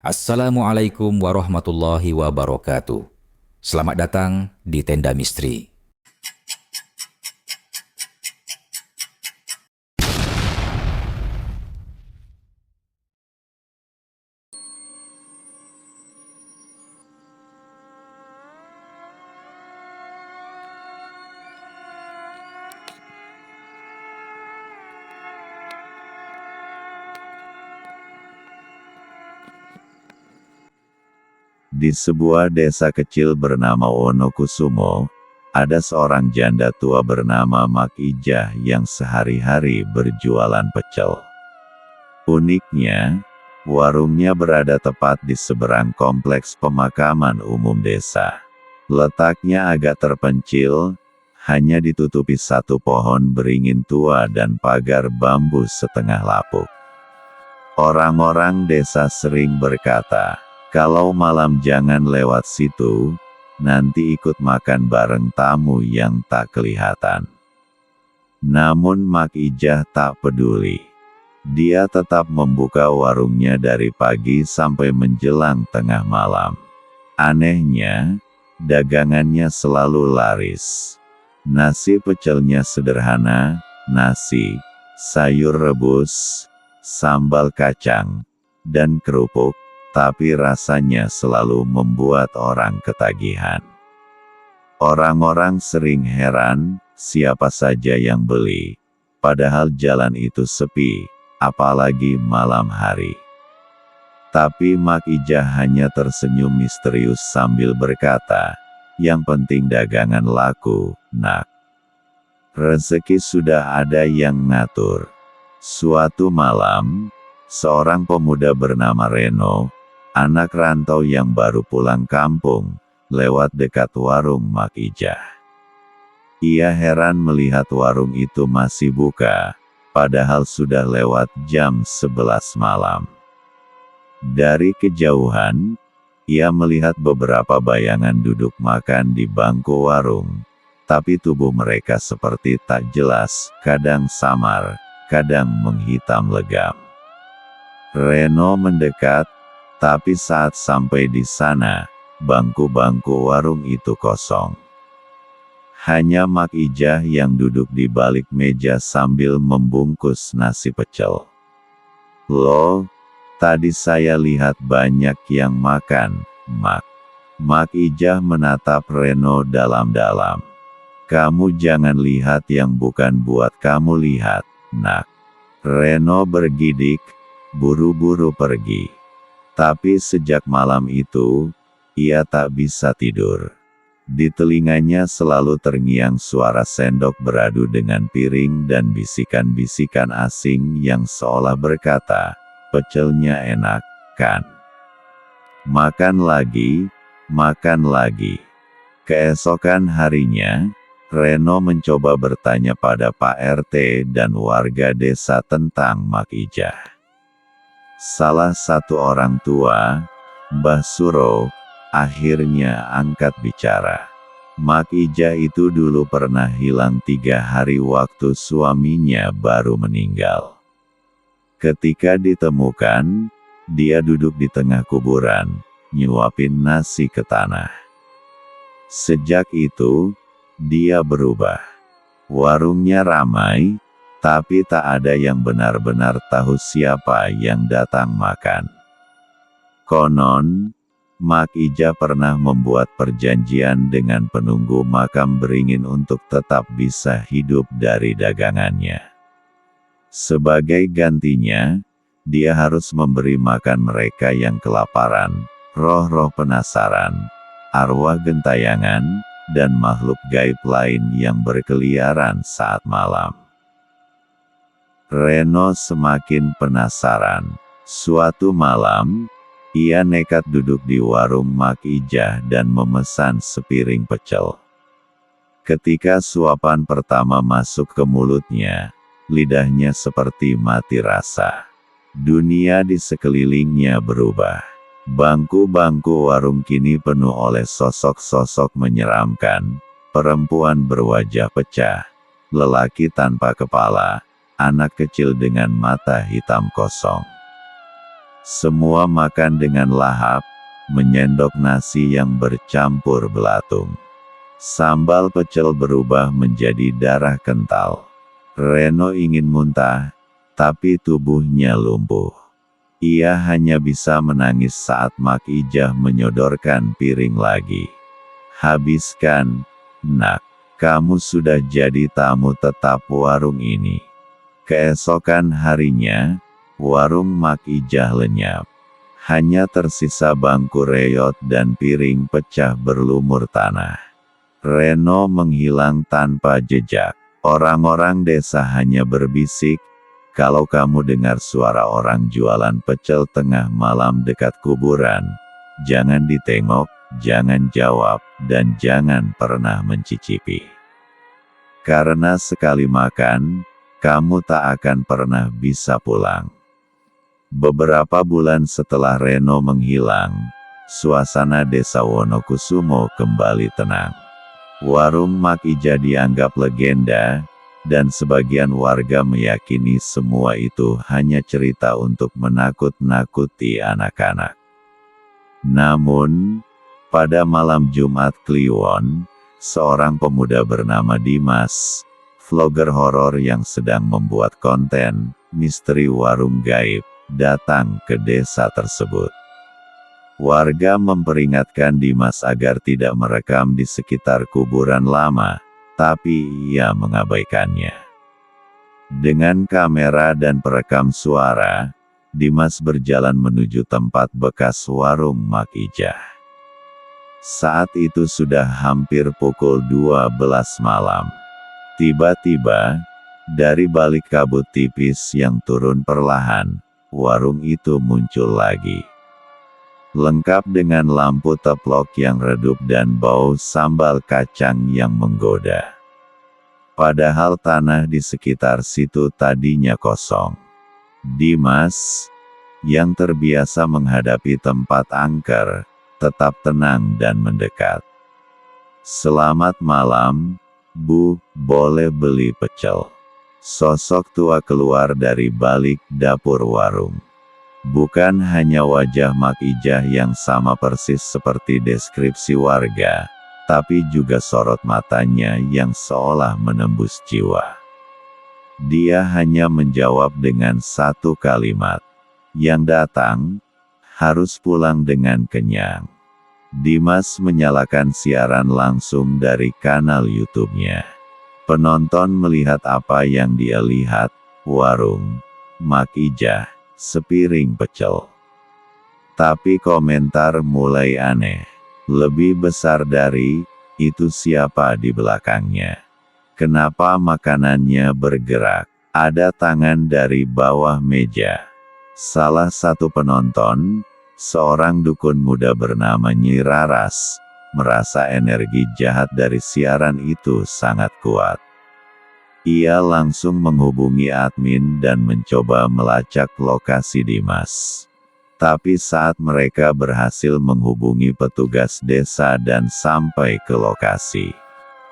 Assalamualaikum warahmatullahi wabarakatuh. Selamat datang di Tenda Misteri. Di sebuah desa kecil bernama Wonokusumo, ada seorang janda tua bernama Mak Ijah yang sehari-hari berjualan pecel. Uniknya, warungnya berada tepat di seberang kompleks pemakaman umum desa. Letaknya agak terpencil, hanya ditutupi satu pohon beringin tua dan pagar bambu setengah lapuk. Orang-orang desa sering berkata, "Kalau malam jangan lewat situ, nanti ikut makan bareng tamu yang tak kelihatan." Namun Mak Ijah tak peduli. Dia tetap membuka warungnya dari pagi sampai menjelang tengah malam. Anehnya, dagangannya selalu laris. Nasi pecelnya sederhana, nasi, sayur rebus, sambal kacang, dan kerupuk, tapi rasanya selalu membuat orang ketagihan. Orang-orang sering heran, siapa saja yang beli, padahal jalan itu sepi, apalagi malam hari. Tapi Mak Ijah hanya tersenyum misterius sambil berkata, "Yang penting dagangan laku, nak. Rezeki sudah ada yang ngatur." Suatu malam, seorang pemuda bernama Reno, anak rantau yang baru pulang kampung, lewat dekat warung Mak Ijah. Ia heran melihat warung itu masih buka, padahal sudah lewat jam 11 malam. Dari kejauhan, ia melihat beberapa bayangan duduk makan di bangku warung, tapi tubuh mereka seperti tak jelas, kadang samar, kadang menghitam legam. Reno mendekat, tapi saat sampai di sana, bangku-bangku warung itu kosong. Hanya Mak Ijah yang duduk di balik meja sambil membungkus nasi pecel. "Loh, tadi saya lihat banyak yang makan, Mak." Mak Ijah menatap Reno dalam-dalam. "Kamu jangan lihat yang bukan buat kamu lihat, nak." Reno bergidik, buru-buru pergi. Tapi sejak malam itu, ia tak bisa tidur. Di telinganya selalu terngiang suara sendok beradu dengan piring dan bisikan-bisikan asing yang seolah berkata, "Pecelnya enak, kan? Makan lagi, makan lagi." Keesokan harinya, Reno mencoba bertanya pada Pak RT dan warga desa tentang Mak Ijah. Salah satu orang tua, Mbah Suro, akhirnya angkat bicara. Mak Ijah itu dulu pernah hilang 3 hari waktu suaminya baru meninggal. Ketika ditemukan, dia duduk di tengah kuburan, nyuapin nasi ke tanah. Sejak itu, dia berubah. Warungnya ramai, tapi tak ada yang benar-benar tahu siapa yang datang makan. Konon, Mak Ijah pernah membuat perjanjian dengan penunggu makam beringin untuk tetap bisa hidup dari dagangannya. Sebagai gantinya, dia harus memberi makan mereka yang kelaparan, roh-roh penasaran, arwah gentayangan, dan makhluk gaib lain yang berkeliaran saat malam. Reno semakin penasaran. Suatu malam, ia nekat duduk di warung Mak Ijah dan memesan sepiring pecel. Ketika suapan pertama masuk ke mulutnya, lidahnya seperti mati rasa. Dunia di sekelilingnya berubah. Bangku-bangku warung kini penuh oleh sosok-sosok menyeramkan, perempuan berwajah pecah, lelaki tanpa kepala, anak kecil dengan mata hitam kosong. Semua makan dengan lahap, menyendok nasi yang bercampur belatung. Sambal pecel berubah menjadi darah kental. Reno ingin muntah, tapi tubuhnya lumpuh. Ia hanya bisa menangis saat Mak Ijah menyodorkan piring lagi. Habiskan, nak. Kamu sudah jadi tamu tetap warung ini. Keesokan harinya, warung Mak Ijah lenyap. Hanya tersisa bangku reot dan piring pecah berlumur tanah. Reno menghilang tanpa jejak. Orang-orang desa hanya berbisik, kalau kamu dengar suara orang jualan pecel tengah malam dekat kuburan, jangan ditengok, jangan jawab, dan jangan pernah mencicipi. Karena sekali makan, kamu tak akan pernah bisa pulang. Beberapa bulan setelah Reno menghilang, suasana desa Wonokusumo kembali tenang. Warung Mak Ijah dianggap legenda, dan sebagian warga meyakini semua itu hanya cerita untuk menakut-nakuti anak-anak. Namun, pada malam Jumat Kliwon, seorang pemuda bernama Dimas, vlogger horor yang sedang membuat konten misteri warung gaib, datang ke desa tersebut. Warga memperingatkan Dimas agar tidak merekam di sekitar kuburan lama, tapi ia mengabaikannya. Dengan kamera dan perekam suara, Dimas berjalan menuju tempat bekas warung Mak Ijah. Saat itu sudah hampir pukul 12 malam. Tiba-tiba, dari balik kabut tipis yang turun perlahan, warung itu muncul lagi. Lengkap dengan lampu teplok yang redup dan bau sambal kacang yang menggoda. Padahal tanah di sekitar situ tadinya kosong. Dimas, yang terbiasa menghadapi tempat angker, tetap tenang dan mendekat. "Selamat malam, Bu, boleh beli pecel?" Sosok tua keluar dari balik dapur warung. Bukan hanya wajah Mak Ijah yang sama persis seperti deskripsi warga, tapi juga sorot matanya yang seolah menembus jiwa. Dia hanya menjawab dengan satu kalimat, "Yang datang, harus pulang dengan kenyang." Dimas menyalakan siaran langsung dari kanal YouTube-nya. Penonton melihat apa yang dia lihat, warung Mak Ijah, sepiring pecel. Tapi komentar mulai aneh. Lebih besar dari, itu siapa di belakangnya? Kenapa makanannya bergerak? Ada tangan dari bawah meja. Salah satu penonton, seorang dukun muda bernama Nyi Raras, merasa energi jahat dari siaran itu sangat kuat. Ia langsung menghubungi admin dan mencoba melacak lokasi Dimas. Tapi saat mereka berhasil menghubungi petugas desa dan sampai ke lokasi,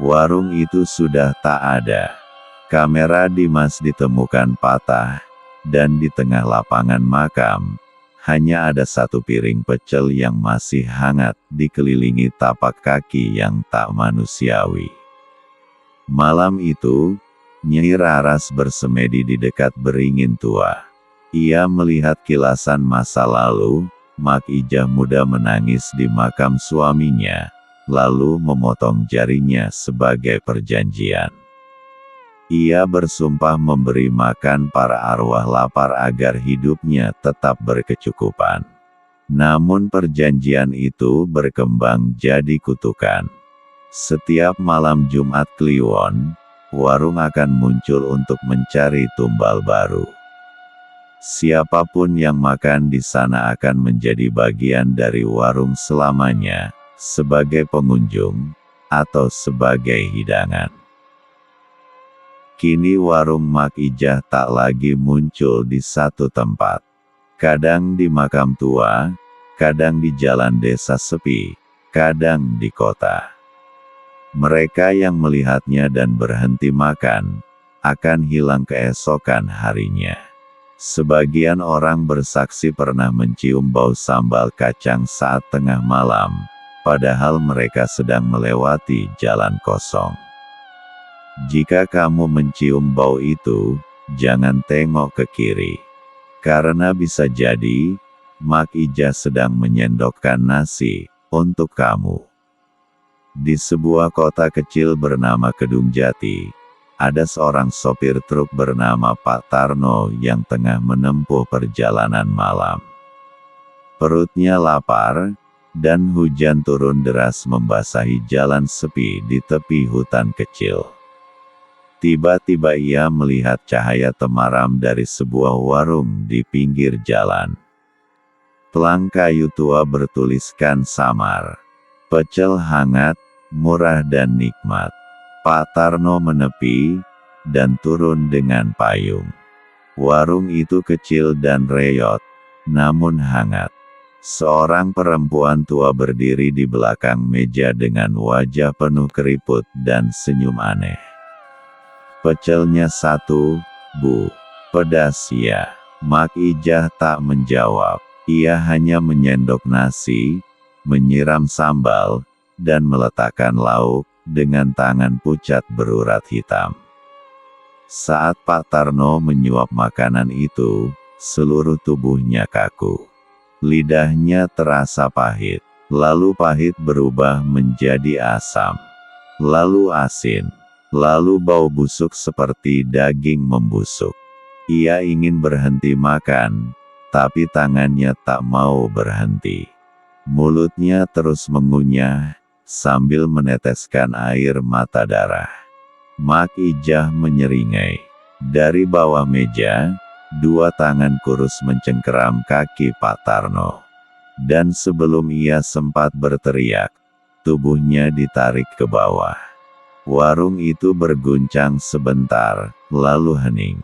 warung itu sudah tak ada. Kamera Dimas ditemukan patah, dan di tengah lapangan makam, hanya ada satu piring pecel yang masih hangat, dikelilingi tapak kaki yang tak manusiawi. Malam itu, Nyi Raras bersemedi di dekat beringin tua. Ia melihat kilasan masa lalu, Mak Ijah muda menangis di makam suaminya, lalu memotong jarinya sebagai perjanjian. Ia bersumpah memberi makan para arwah lapar agar hidupnya tetap berkecukupan. Namun perjanjian itu berkembang jadi kutukan. Setiap malam Jumat Kliwon, warung akan muncul untuk mencari tumbal baru. Siapapun yang makan di sana akan menjadi bagian dari warung selamanya, sebagai pengunjung, atau sebagai hidangan. Kini warung Mak Ijah tak lagi muncul di satu tempat. Kadang di makam tua, kadang di jalan desa sepi, kadang di kota. Mereka yang melihatnya dan berhenti makan, akan hilang keesokan harinya. Sebagian orang bersaksi pernah mencium bau sambal kacang saat tengah malam, padahal mereka sedang melewati jalan kosong. Jika kamu mencium bau itu, jangan tengok ke kiri. Karena bisa jadi, Mak Ijah sedang menyendokkan nasi untuk kamu. Di sebuah kota kecil bernama Kedungjati, ada seorang sopir truk bernama Pak Tarno yang tengah menempuh perjalanan malam. Perutnya lapar, dan hujan turun deras membasahi jalan sepi di tepi hutan kecil. Tiba-tiba ia melihat cahaya temaram dari sebuah warung di pinggir jalan. Pelang kayu tua bertuliskan samar, "Pecel hangat, murah dan nikmat." Pak Tarno menepi, dan turun dengan payung. Warung itu kecil dan reyot, namun hangat. Seorang perempuan tua berdiri di belakang meja dengan wajah penuh keriput dan senyum aneh. "Pecelnya satu, Bu." "Pedas ya?" Mak Ijah tak menjawab. Ia hanya menyendok nasi, menyiram sambal, dan meletakkan lauk dengan tangan pucat berurat hitam. Saat Pak Tarno menyuap makanan itu, seluruh tubuhnya kaku. Lidahnya terasa pahit, lalu pahit berubah menjadi asam, lalu asin, lalu bau busuk seperti daging membusuk. Ia ingin berhenti makan, tapi tangannya tak mau berhenti. Mulutnya terus mengunyah, sambil meneteskan air mata darah. Mak Ijah menyeringai. Dari bawah meja, dua tangan kurus mencengkeram kaki Pak Tarno. Dan sebelum ia sempat berteriak, tubuhnya ditarik ke bawah. Warung itu berguncang sebentar, lalu hening.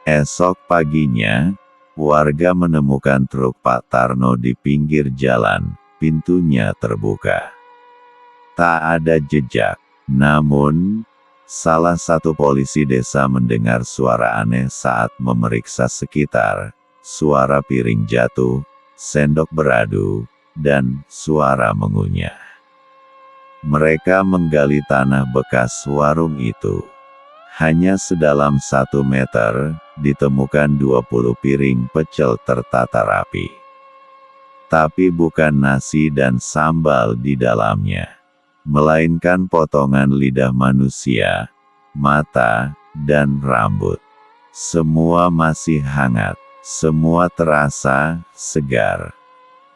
Esok paginya, warga menemukan truk Pak Tarno di pinggir jalan, pintunya terbuka. Tak ada jejak. Namun, salah satu polisi desa mendengar suara aneh saat memeriksa sekitar, suara piring jatuh, sendok beradu, dan suara mengunyah. Mereka menggali tanah bekas warung itu. Hanya sedalam 1 meter, ditemukan 20 piring pecel tertata rapi. Tapi bukan nasi dan sambal di dalamnya, melainkan potongan lidah manusia, mata, dan rambut. Semua masih hangat, semua terasa segar.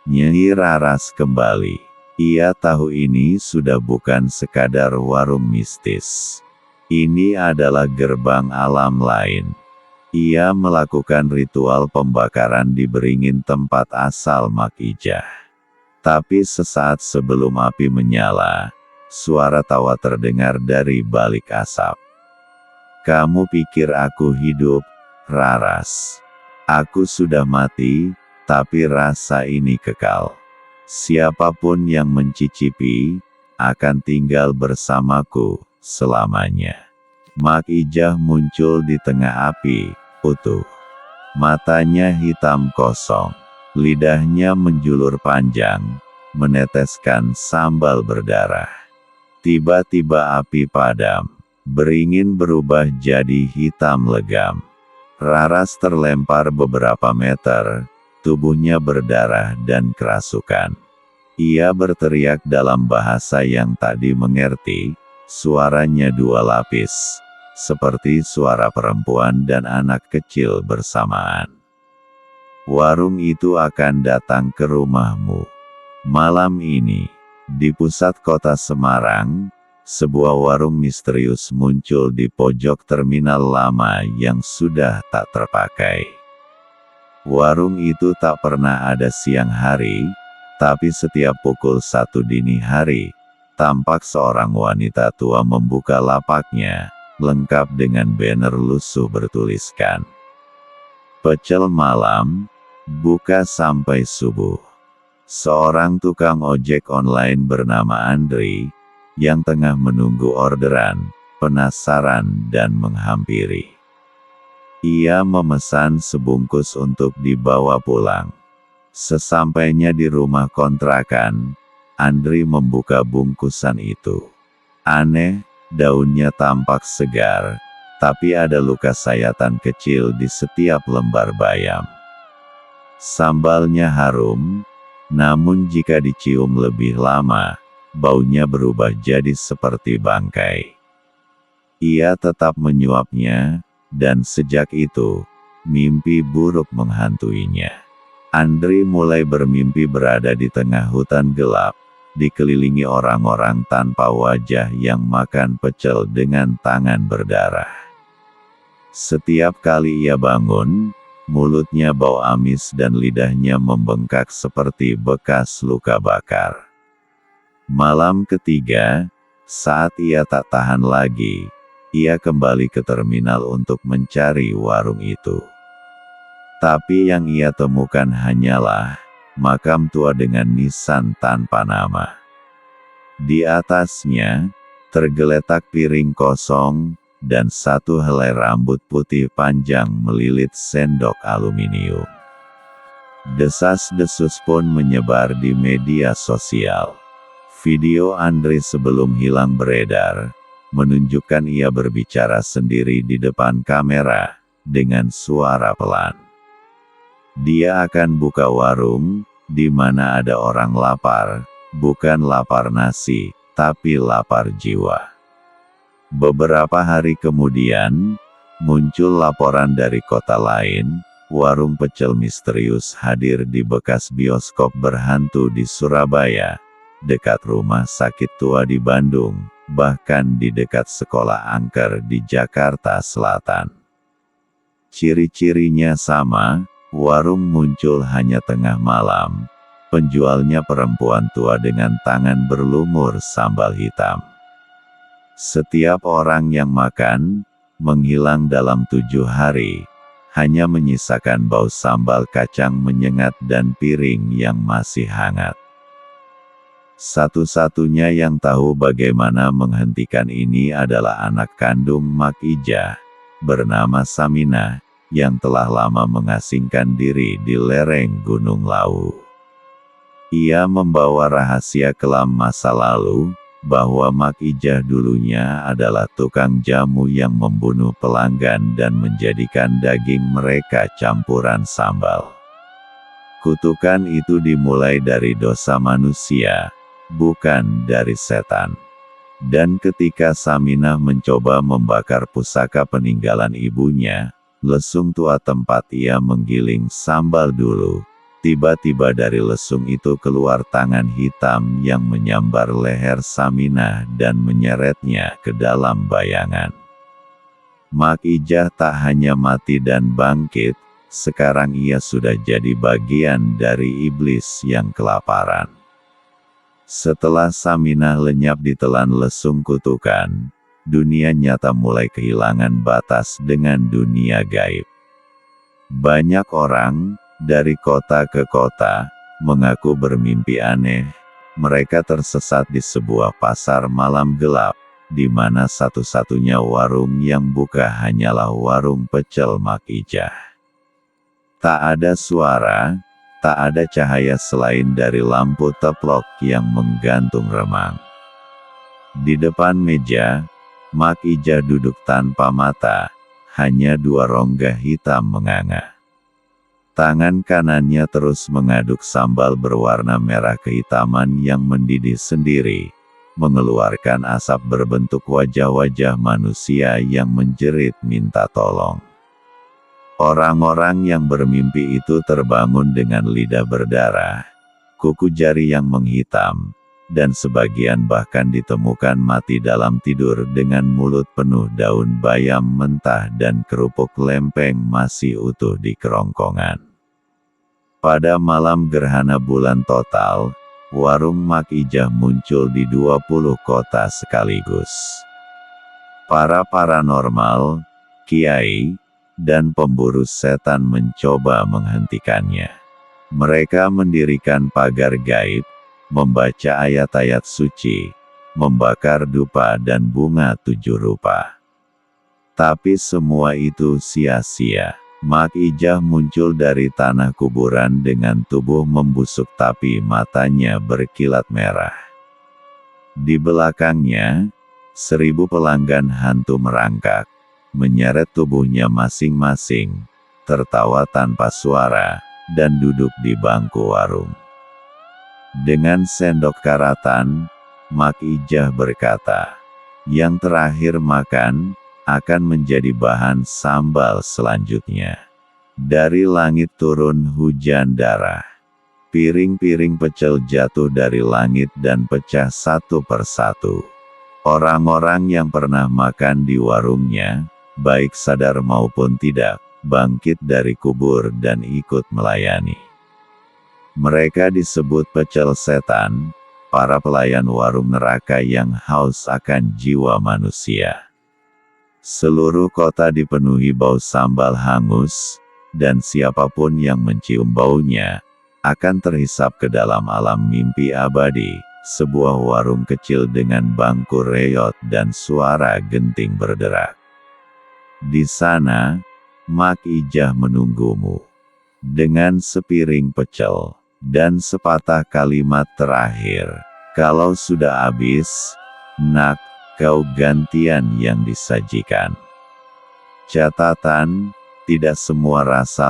Nyai Raras kembali. Ia tahu ini sudah bukan sekadar warung mistis. Ini adalah gerbang alam lain. Ia melakukan ritual pembakaran di beringin tempat asal Mak Ijah. Tapi sesaat sebelum api menyala, suara tawa terdengar dari balik asap. "Kamu pikir aku hidup, Raras? Aku sudah mati, tapi rasa ini kekal. Siapapun yang mencicipi, akan tinggal bersamaku selamanya." Mak Ijah muncul di tengah api, utuh. Matanya hitam kosong. Lidahnya menjulur panjang, meneteskan sambal berdarah. Tiba-tiba api padam. Beringin berubah jadi hitam legam. Raras terlempar beberapa meter, tubuhnya berdarah dan kerasukan. Ia berteriak dalam bahasa yang tak dimengerti, suaranya 2 lapis, seperti suara perempuan dan anak kecil bersamaan. "Warung itu akan datang ke rumahmu. Malam ini." Di pusat kota Semarang, sebuah warung misterius muncul di pojok terminal lama yang sudah tak terpakai. Warung itu tak pernah ada siang hari, tapi setiap pukul 1 dini hari, tampak seorang wanita tua membuka lapaknya, lengkap dengan banner lusuh bertuliskan, "Pecel malam, buka sampai subuh." Seorang tukang ojek online bernama Andri, yang tengah menunggu orderan, penasaran dan menghampiri. Ia memesan sebungkus untuk dibawa pulang. Sesampainya di rumah kontrakan, Andri membuka bungkusan itu. Aneh, daunnya tampak segar, tapi ada luka sayatan kecil di setiap lembar bayam. Sambalnya harum, namun jika dicium lebih lama, baunya berubah jadi seperti bangkai. Ia tetap menyuapnya, dan sejak itu, mimpi buruk menghantuinya. Andri mulai bermimpi berada di tengah hutan gelap, dikelilingi orang-orang tanpa wajah yang makan pecel dengan tangan berdarah. Setiap kali ia bangun, mulutnya bau amis dan lidahnya membengkak seperti bekas luka bakar. Malam ketiga, saat ia tak tahan lagi, ia kembali ke terminal untuk mencari warung itu. Tapi yang ia temukan hanyalah makam tua dengan nisan tanpa nama. Di atasnya, tergeletak piring kosong, dan satu helai rambut putih panjang melilit sendok aluminium. Desas-desus pun menyebar di media sosial. Video Andri sebelum hilang beredar, menunjukkan ia berbicara sendiri di depan kamera, dengan suara pelan. Dia akan buka warung, di mana ada orang lapar, bukan lapar nasi, tapi lapar jiwa. Beberapa hari kemudian, muncul laporan dari kota lain, warung pecel misterius hadir di bekas bioskop berhantu di Surabaya, dekat rumah sakit tua di Bandung, bahkan di dekat sekolah angker di Jakarta Selatan. Ciri-cirinya sama. Warung muncul hanya tengah malam, penjualnya perempuan tua dengan tangan berlumur sambal hitam. Setiap orang yang makan, menghilang dalam 7 hari, hanya menyisakan bau sambal kacang menyengat dan piring yang masih hangat. Satu-satunya yang tahu bagaimana menghentikan ini adalah anak kandung Mak Ijah, bernama Saminah, yang telah lama mengasingkan diri di lereng Gunung Lawu. Ia membawa rahasia kelam masa lalu, bahwa Mak Ijah dulunya adalah tukang jamu yang membunuh pelanggan dan menjadikan daging mereka campuran sambal. Kutukan itu dimulai dari dosa manusia, bukan dari setan. Dan ketika Saminah mencoba membakar pusaka peninggalan ibunya, lesung tua tempat ia menggiling sambal dulu, tiba-tiba dari lesung itu keluar tangan hitam yang menyambar leher Saminah dan menyeretnya ke dalam bayangan. Mak Ijah tak hanya mati dan bangkit, sekarang ia sudah jadi bagian dari iblis yang kelaparan. Setelah Saminah lenyap ditelan lesung kutukan, dunia nyata mulai kehilangan batas dengan dunia gaib. Banyak orang, dari kota ke kota, mengaku bermimpi aneh. Mereka tersesat di sebuah pasar malam gelap, di mana satu-satunya warung yang buka hanyalah warung pecel Mak Ijah. Tak ada suara, tak ada cahaya selain dari lampu teplok yang menggantung remang. Di depan meja, Mak Ijah duduk tanpa mata, hanya 2 rongga hitam menganga. Tangan kanannya terus mengaduk sambal berwarna merah kehitaman yang mendidih sendiri, mengeluarkan asap berbentuk wajah-wajah manusia yang menjerit minta tolong. Orang-orang yang bermimpi itu terbangun dengan lidah berdarah, kuku jari yang menghitam, dan sebagian bahkan ditemukan mati dalam tidur dengan mulut penuh daun bayam mentah dan kerupuk lempeng masih utuh di kerongkongan. Pada malam gerhana bulan total, warung Mak Ijah muncul di 20 kota sekaligus. Para paranormal, kiai, dan pemburu setan mencoba menghentikannya. Mereka mendirikan pagar gaib, membaca ayat-ayat suci, membakar dupa dan bunga 7 rupa. Tapi semua itu sia-sia. Mak Ijah muncul dari tanah kuburan dengan tubuh membusuk tapi matanya berkilat merah. Di belakangnya, 1000 pelanggan hantu merangkak, menyeret tubuhnya masing-masing, tertawa tanpa suara, dan duduk di bangku warung. Dengan sendok karatan, Mak Ijah berkata, "Yang terakhir makan, akan menjadi bahan sambal selanjutnya." Dari langit turun hujan darah. Piring-piring pecel jatuh dari langit dan pecah satu persatu. Orang-orang yang pernah makan di warungnya, baik sadar maupun tidak, bangkit dari kubur dan ikut melayani. Mereka disebut pecel setan, para pelayan warung neraka yang haus akan jiwa manusia. Seluruh kota dipenuhi bau sambal hangus, dan siapapun yang mencium baunya, akan terhisap ke dalam alam mimpi abadi, sebuah warung kecil dengan bangku reot dan suara genting berderak. Di sana, Mak Ijah menunggumu. Dengan sepiring pecel, dan sepatah kalimat terakhir, "Kalau sudah habis, nak, kau gantian yang disajikan." Catatan, tidak semua rasa